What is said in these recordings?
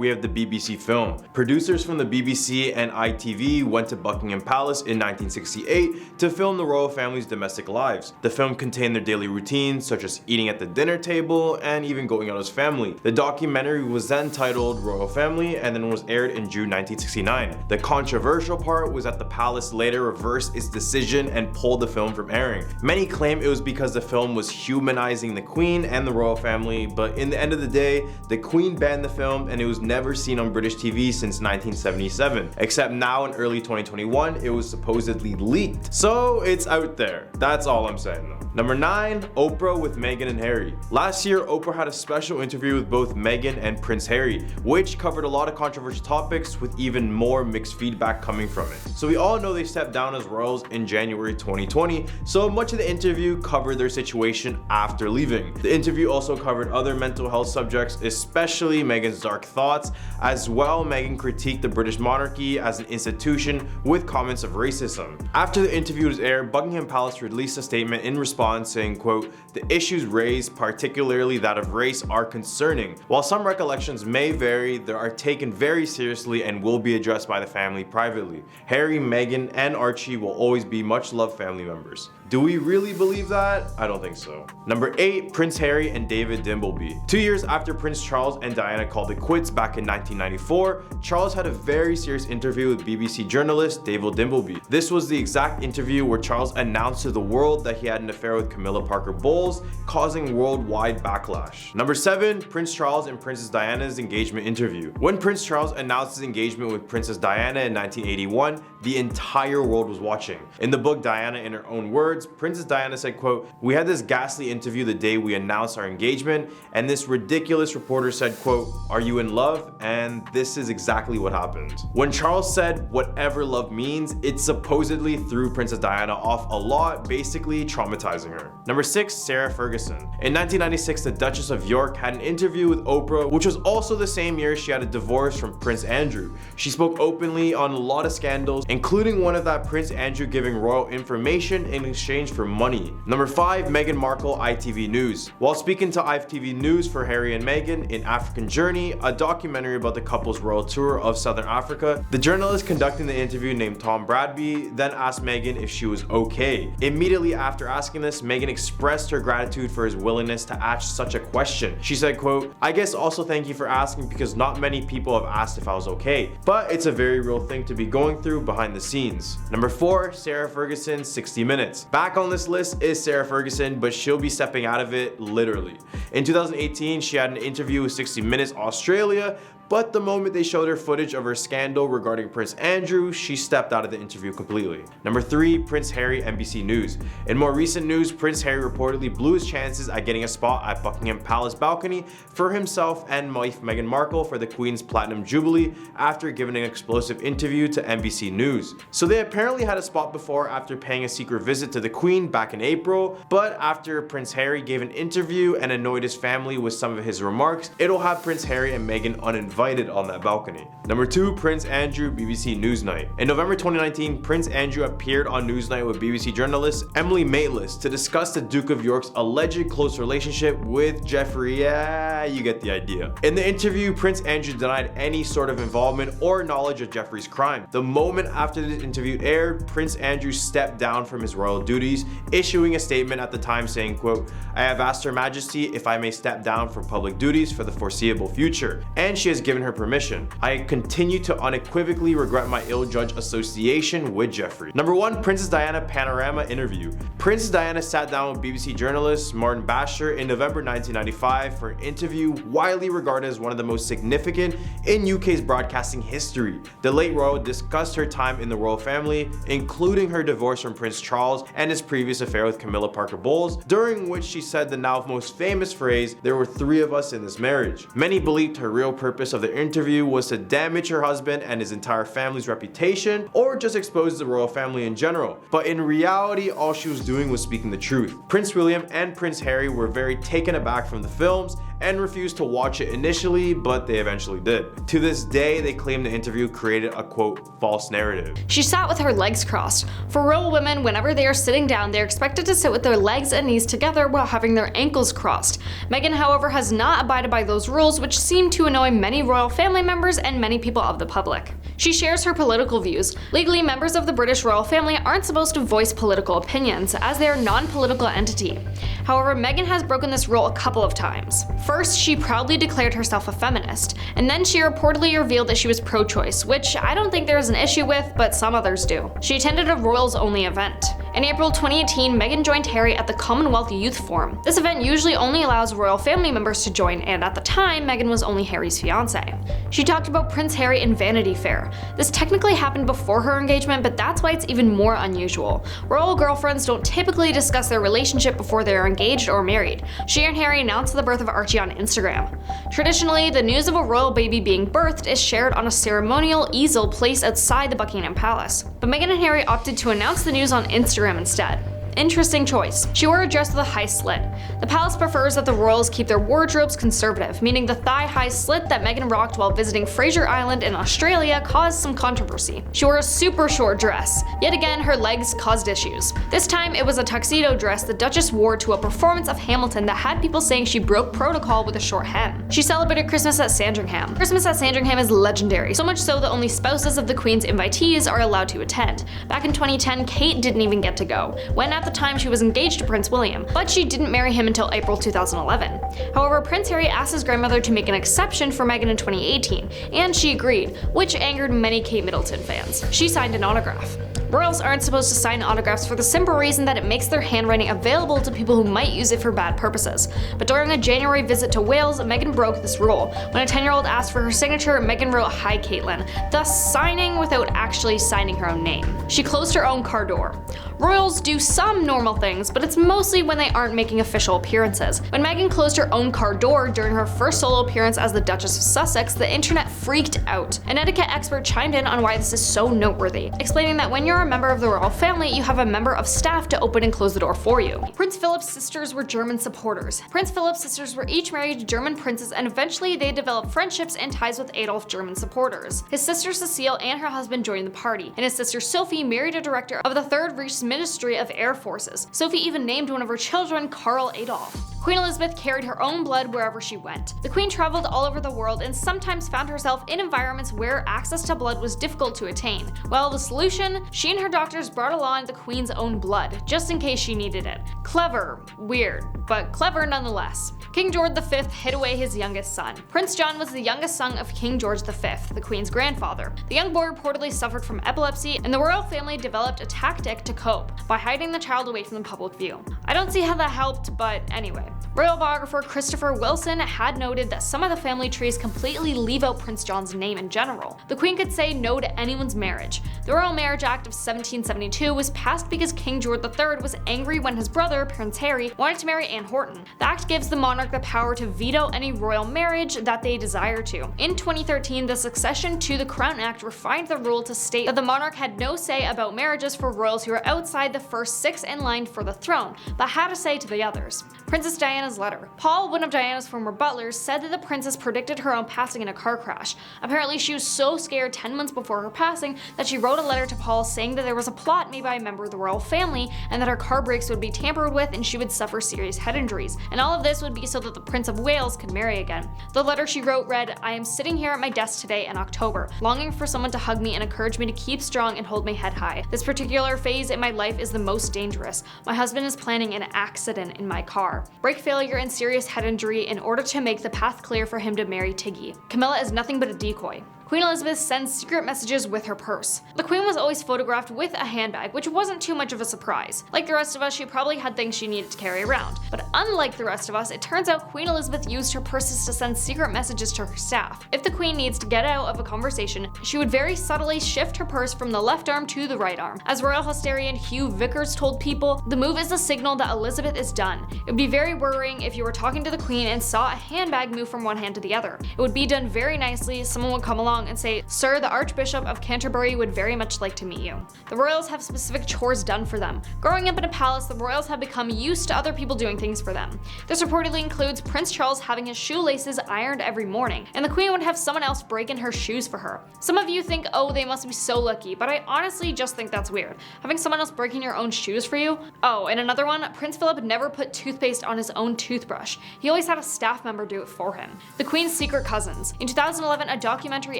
we have the BBC film. Producers from the BBC and ITV went to Buckingham Palace in 1968 to film the royal family's domestic lives. The film contained their daily routines, such as eating at the dinner table and even going out as family. The documentary was then titled Royal Family and then was aired in June 1969. The controversial part was that the palace later reversed its decision and pulled the film from airing. Many claim it was because the film was humanizing the Queen and the royal family, but in the end of the day, the Queen banned the film and it was never seen on British TV since 1977. Except now in early 2021, it was supposedly leaked. So it's out there. That's all I'm saying though. Number 9, Oprah with Meghan and Harry. Last year, Oprah had a special interview with both Meghan and Prince Harry, which covered a lot of controversial topics with even more mixed feedback coming from it. So we all know they stepped down as royals in January 2020, so much of the interview covered their situation after leaving. The interview also covered other mental health subjects, especially Meghan's dark thoughts. As well, Meghan critiqued the British monarchy as an institution with comments of racism. After the interview was aired, Buckingham Palace released a statement in response saying, quote, "The issues raised, particularly that of race, are concerning. While some recollections may vary, they are taken very seriously and will be addressed by the family privately. Harry, Meghan, and Archie will always be much loved family members." Do we really believe that? I don't think so. Number 8, Prince Harry and David Dimbleby. 2 years after Prince Charles and Diana called it quits back in 1994, Charles had a very serious interview with BBC journalist David Dimbleby. This was the exact interview where Charles announced to the world that he had an affair with Camilla Parker Bowles, causing worldwide backlash. Number 7, Prince Charles and Princess Diana's engagement interview. When Prince Charles announced his engagement with Princess Diana in 1981, the entire world was watching. In the book Diana in Her Own Words, Princess Diana said, quote, "We had this ghastly interview the day we announced our engagement, and this ridiculous reporter said, quote, 'Are you in love?' And this is exactly what happened." When Charles said whatever love means, it supposedly threw Princess Diana off a lot, basically traumatizing her. Number 6, Sarah Ferguson. In 1996, the Duchess of York had an interview with Oprah, which was also the same year she had a divorce from Prince Andrew. She spoke openly on a lot of scandals, including one of that Prince Andrew giving royal information in exchange for money. Number 5, Meghan Markle, ITV News. While speaking to ITV News for Harry and Meghan in African Journey, a documentary about the couple's royal tour of Southern Africa, the journalist conducting the interview named Tom Bradby then asked Meghan if she was okay. Immediately after asking this, Meghan expressed her gratitude for his willingness to ask such a question. She said, quote, "I guess also thank you for asking because not many people have asked if I was okay, but it's a very real thing to be going through behind the scenes." Number 4, Sarah Ferguson, 60 Minutes. Back on this list is Sarah Ferguson, but she'll be stepping out of it literally. In 2018, she had an interview with 60 Minutes Australia, but the moment they showed her footage of her scandal regarding Prince Andrew, she stepped out of the interview completely. Number 3, Prince Harry, NBC News. In more recent news, Prince Harry reportedly blew his chances at getting a spot at Buckingham Palace balcony for himself and wife Meghan Markle for the Queen's Platinum Jubilee after giving an explosive interview to NBC News. So they apparently had a spot before after paying a secret visit to the Queen back in April, but after Prince Harry gave an interview and annoyed his family with some of his remarks, it'll have Prince Harry and Meghan uninvited on that balcony. Number 2, Prince Andrew, BBC Newsnight. In November 2019, Prince Andrew appeared on Newsnight with BBC journalist Emily Maitlis to discuss the Duke of York's alleged close relationship with Jeffrey. Yeah, you get the idea. In the interview, Prince Andrew denied any sort of involvement or knowledge of Jeffrey's crime. The moment after the interview aired, Prince Andrew stepped down from his royal duties, issuing a statement at the time saying, quote, "I have asked Her Majesty if I may step down from public duties for the foreseeable future, and she has given her permission. I continue to unequivocally regret my ill-judged association with Jeffrey." Number 1, Princess Diana Panorama interview. Princess Diana sat down with BBC journalist Martin Basher in November 1995 for an interview widely regarded as one of the most significant in UK's broadcasting history. The late royal discussed her time in the royal family, including her divorce from Prince Charles and his previous affair with Camilla Parker Bowles, during which she said the now most famous phrase, "There were 3 of us in this marriage." Many believed her real purpose of the interview was to damage her husband and his entire family's reputation, or just expose the royal family in general. But in reality, all she was doing was speaking the truth. Prince William and Prince Harry were very taken aback from the films and refused to watch it initially, but they eventually did. To this day, they claim the interview created a quote, false narrative. She sat with her legs crossed. For royal women, whenever they are sitting down, they are expected to sit with their legs and knees together while having their ankles crossed. Meghan, however, has not abided by those rules, which seem to annoy many royal family members and many people of the public. She shares her political views. Legally, members of the British royal family aren't supposed to voice political opinions, as they are a non-political entity. However, Meghan has broken this rule a couple of times. First, she proudly declared herself a feminist, and then she reportedly revealed that she was pro-choice, which I don't think there is an issue with, but some others do. She attended a royals-only event. In April 2018, Meghan joined Harry at the Commonwealth Youth Forum. This event usually only allows royal family members to join, and at the time, Meghan was only Harry's fiancé. She talked about Prince Harry in Vanity Fair. This technically happened before her engagement, but that's why it's even more unusual. Royal girlfriends don't typically discuss their relationship before they are engaged or married. She and Harry announced the birth of Archie on Instagram. Traditionally, the news of a royal baby being birthed is shared on a ceremonial easel placed outside the Buckingham Palace. But Meghan and Harry opted to announce the news on Instagram instead. Interesting choice. She wore a dress with a high slit. The palace prefers that the royals keep their wardrobes conservative, meaning the thigh-high slit that Meghan rocked while visiting Fraser Island in Australia caused some controversy. She wore a super short dress. Yet again, her legs caused issues. This time, it was a tuxedo dress the Duchess wore to a performance of Hamilton that had people saying she broke protocol with a short hem. She celebrated Christmas at Sandringham. Christmas at Sandringham is legendary, so much so that only spouses of the Queen's invitees are allowed to attend. Back in 2010, Kate didn't even get to go. When at the time she was engaged to Prince William, but she didn't marry him until April 2011. However, Prince Harry asked his grandmother to make an exception for Meghan in 2018, and she agreed, which angered many Kate Middleton fans. She signed an autograph. Royals aren't supposed to sign autographs for the simple reason that it makes their handwriting available to people who might use it for bad purposes. But during a January visit to Wales, Meghan broke this rule. When a 10-year-old asked for her signature, Meghan wrote "Hi Caitlin," thus signing without actually signing her own name. She closed her own car door. Royals do some normal things, but it's mostly when they aren't making official appearances. When Meghan closed her own car door during her first solo appearance as the Duchess of Sussex, the internet freaked out. An etiquette expert chimed in on why this is so noteworthy, explaining that when you're a member of the royal family, you have a member of staff to open and close the door for you. Prince Philip's sisters were German supporters. Prince Philip's sisters were each married to German princes, and eventually they developed friendships and ties with Adolf German supporters. His sister Cecile and her husband joined the party, and his sister Sophie married a director of the Third Reich's Ministry of Air Forces. Sophie even named one of her children Karl Adolf. Queen Elizabeth carried her own blood wherever she went. The Queen traveled all over the world and sometimes found herself in environments where access to blood was difficult to attain. Well, the solution? She and her doctors brought along the Queen's own blood, just in case she needed it. Clever. Weird, but clever nonetheless. King George V hid away his youngest son. Prince John was the youngest son of King George V, the Queen's grandfather. The young boy reportedly suffered from epilepsy, and the royal family developed a tactic to cope by hiding the child away from the public view. I don't see how that helped, but anyway. Royal biographer Christopher Wilson had noted that some of the family trees completely leave out Prince John's name in general. The Queen could say no to anyone's marriage. The Royal Marriage Act of 1772 was passed because King George III was angry when his brother, Prince Harry, wanted to marry Anne Horton. The act gives the monarch the power to veto any royal marriage that they desire to. In 2013, the Succession to the Crown Act refined the rule to state that the monarch had no say about marriages for royals who were outside the first 6 in line for the throne, but had a say to the others. Princess Diana's letter. Paul, one of Diana's former butlers, said that the princess predicted her own passing in a car crash. Apparently, she was so scared 10 months before her passing that she wrote a letter to Paul saying that there was a plot made by a member of the royal family and that her car brakes would be tampered with and she would suffer serious head injuries. And all of this would be so that the Prince of Wales could marry again. The letter she wrote read, "I am sitting here at my desk today in October, longing for someone to hug me and encourage me to keep strong and hold my head high. This particular phase in my life is the most dangerous. My husband is planning an accident in my car. Brake failure and serious head injury in order to make the path clear for him to marry Tiggy. Camilla is nothing but a decoy." Queen Elizabeth sends secret messages with her purse. The Queen was always photographed with a handbag, which wasn't too much of a surprise. Like the rest of us, she probably had things she needed to carry around. But unlike the rest of us, it turns out Queen Elizabeth used her purses to send secret messages to her staff. If the Queen needs to get out of a conversation, she would very subtly shift her purse from the left arm to the right arm. As royal historian Hugh Vickers told People, the move is a signal that Elizabeth is done. It would be very worrying if you were talking to the Queen and saw a handbag move from one hand to the other. It would be done very nicely, someone would come along along and say, "Sir, the Archbishop of Canterbury would very much like to meet you." The royals have specific chores done for them. Growing up in a palace, the royals have become used to other people doing things for them. This reportedly includes Prince Charles having his shoelaces ironed every morning, and the Queen would have someone else break in her shoes for her. Some of you think, oh, they must be so lucky, but I honestly just think that's weird. Having someone else breaking your own shoes for you? Oh, and another one, Prince Philip never put toothpaste on his own toothbrush. He always had a staff member do it for him. The Queen's secret cousins. In 2011, a documentary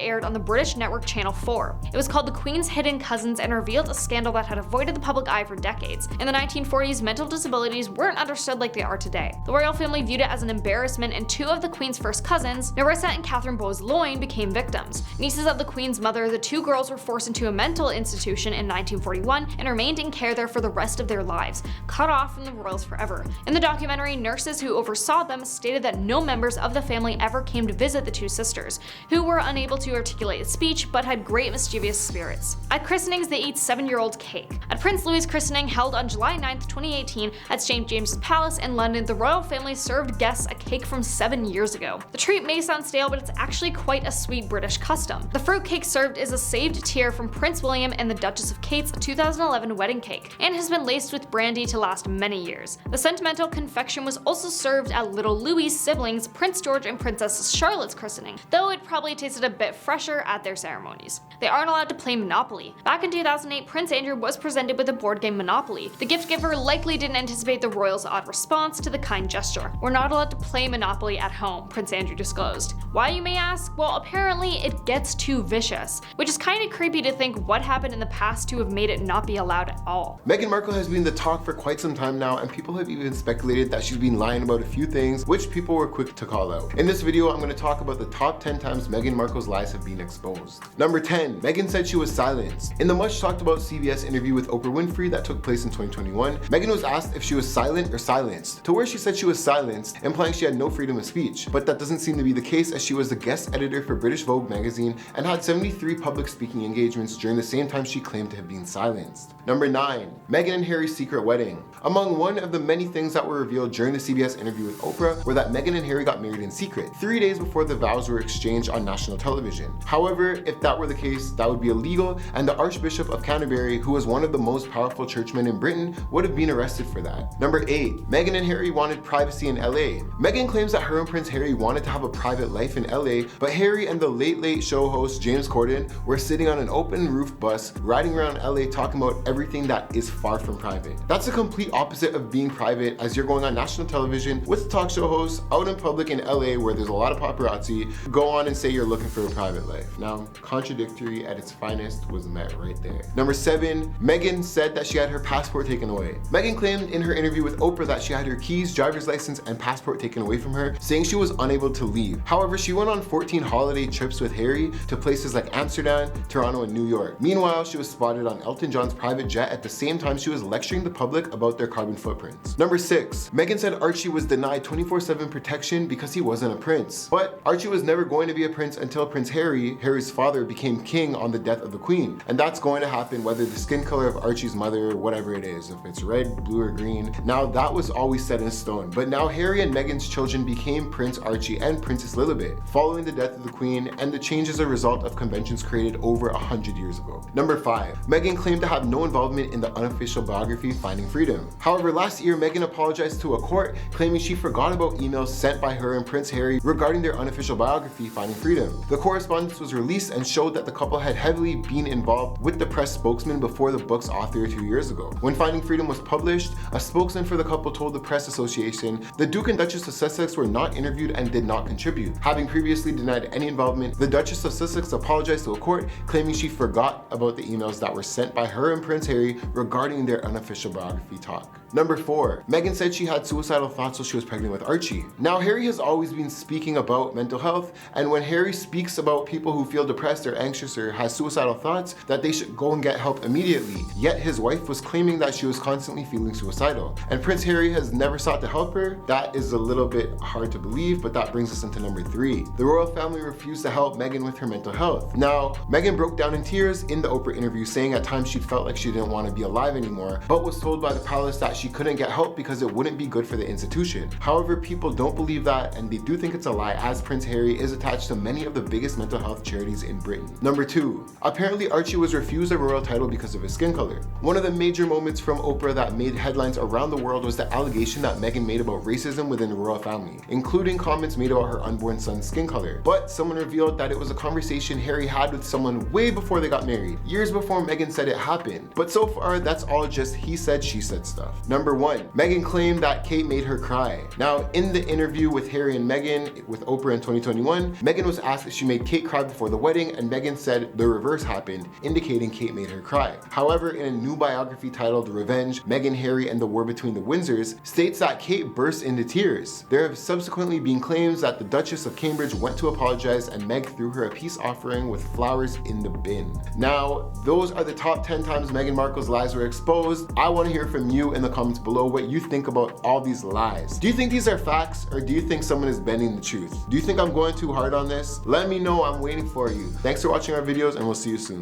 aired on the British network Channel 4. It was called The Queen's Hidden Cousins and revealed a scandal that had avoided the public eye for decades. In the 1940s, mental disabilities weren't understood like they are today. The royal family viewed it as an embarrassment, and two of the Queen's first cousins, Nerissa and Catherine Bowes-Loyne, became victims. Nieces of the Queen's mother, the two girls were forced into a mental institution in 1941 and remained in care there for the rest of their lives, cut off from the royals forever. In the documentary, nurses who oversaw them stated that no members of the family ever came to visit the two sisters, who were unable to articulate speech but had great mischievous spirits. At christenings, they eat 7-year-old cake. At Prince Louis's christening, held on July 9, 2018 at St. James's Palace in London, the royal family served guests a cake from 7 years ago. The treat may sound stale, but it's actually quite a sweet British custom. The fruit cake served is a saved tear from Prince William and the Duchess of Kate's 2011 wedding cake, and has been laced with brandy to last many years. The sentimental confection was also served at little Louis's siblings, Prince George and Princess Charlotte's christening, though it probably tasted a bit fresher at their ceremonies. They aren't allowed to play Monopoly. Back in 2008, Prince Andrew was presented with a board game Monopoly. The gift giver likely didn't anticipate the royals' odd response to the kind gesture. "We're not allowed to play Monopoly at home," Prince Andrew disclosed. Why, you may ask? Well, apparently it gets too vicious, which is kind of creepy to think what happened in the past to have made it not be allowed at all. Meghan Markle has been the talk for quite some time now, and people have even speculated that she's been lying about a few things, which people were quick to call out. In this video, I'm going to talk about the top 10 times Meghan Markle's lies have been exposed. Number 10, Meghan said she was silenced. In the much talked about CBS interview with Oprah Winfrey that took place in 2021, Meghan was asked if she was silent or silenced, to where she said she was silenced, implying she had no freedom of speech. But that doesn't seem to be the case, as she was the guest editor for British Vogue magazine and had 73 public speaking engagements during the same time she claimed to have been silenced. Number 9, Meghan and Harry's secret wedding. Among one of the many things that were revealed during the CBS interview with Oprah were that Meghan and Harry got married in secret, 3 days before the vows were exchanged on national television. However, if that were the case, that would be illegal, and the Archbishop of Canterbury, who was one of the most powerful churchmen in Britain, would have been arrested for that. Number 8, Meghan and Harry wanted privacy in LA. Meghan claims that her and Prince Harry wanted to have a private life in LA, but Harry and the Late Late Show host James Corden were sitting on an open roof bus riding around LA talking about everything that is far from private. That's the complete opposite of being private, as you're going on national television with talk show hosts out in public in LA where there's a lot of paparazzi, go on and say you're looking for a private life. Now, contradictory at its finest was met right there. Number 7, Meghan said that she had her passport taken away. Meghan claimed in her interview with Oprah that she had her keys, driver's license, and passport taken away from her, saying she was unable to leave. However, she went on 14 holiday trips with Harry to places like Amsterdam, Toronto, and New York. Meanwhile, she was spotted on Elton John's private jet at the same time she was lecturing the public about their carbon footprints. Number 6, Meghan said Archie was denied 24/7 protection because he wasn't a prince. But Archie was never going to be a prince until Prince Harry, Harry's father, became king on the death of the Queen. And that's going to happen whether the skin color of Archie's mother, whatever it is, if it's red, blue, or green. Now that was always set in stone. But now Harry and Meghan's children became Prince Archie and Princess Lilibet, following the death of the Queen, and the change is a result of conventions created over 100 years ago. Number 5, Meghan claimed to have no involvement in the unofficial biography Finding Freedom. However, last year Meghan apologized to a court, claiming she forgot about emails sent by her and Prince Harry regarding their unofficial biography Finding Freedom. The correspondence was released and showed that the couple had heavily been involved with the press spokesman before the book's author 2 years ago. When Finding Freedom was published, a spokesman for the couple told the Press Association the Duke and Duchess of Sussex were not interviewed and did not contribute. Having previously denied any involvement, the Duchess of Sussex apologized to a court, claiming she forgot about the emails that were sent by her and Prince Harry regarding their unofficial biography talk. Number 4, Meghan said she had suicidal thoughts while she was pregnant with Archie. Now, Harry has always been speaking about mental health, and when Harry speaks about people who feel depressed or anxious or has suicidal thoughts, that they should go and get help immediately. Yet his wife was claiming that she was constantly feeling suicidal, and Prince Harry has never sought to help her. That is a little bit hard to believe, but that brings us into number 3. The royal family refused to help Meghan with her mental health. Now, Meghan broke down in tears in the Oprah interview, saying at times she felt like she didn't want to be alive anymore, but was told by the palace that she couldn't get help because it wouldn't be good for the institution. However, people don't believe that, and they do think it's a lie, as Prince Harry is attached to many of the biggest mental mental health charities in Britain. Number 2, apparently Archie was refused a royal title because of his skin color. One of the major moments from Oprah that made headlines around the world was the allegation that Meghan made about racism within the royal family, including comments made about her unborn son's skin color. But someone revealed that it was a conversation Harry had with someone way before they got married, years before Meghan said it happened. But so far, that's all just he said, she said stuff. Number 1, Meghan claimed that Kate made her cry. Now, in the interview with Harry and Meghan with Oprah in 2021, Meghan was asked if she made Kate cry before the wedding, and Meghan said the reverse happened, indicating Kate made her cry. However, in a new biography titled Revenge, Meghan, Harry, and the War Between the Windsors states that Kate burst into tears. There have subsequently been claims that the Duchess of Cambridge went to apologize and Meg threw her a peace offering with flowers in the bin. Now, those are the top 10 times Meghan Markle's lies were exposed. I want to hear from you in the comments below what you think about all these lies. Do you think these are facts, or do you think someone is bending the truth? Do you think I'm going too hard on this? Let me know, I'm waiting for you. Thanks for watching our videos, and we'll see you soon.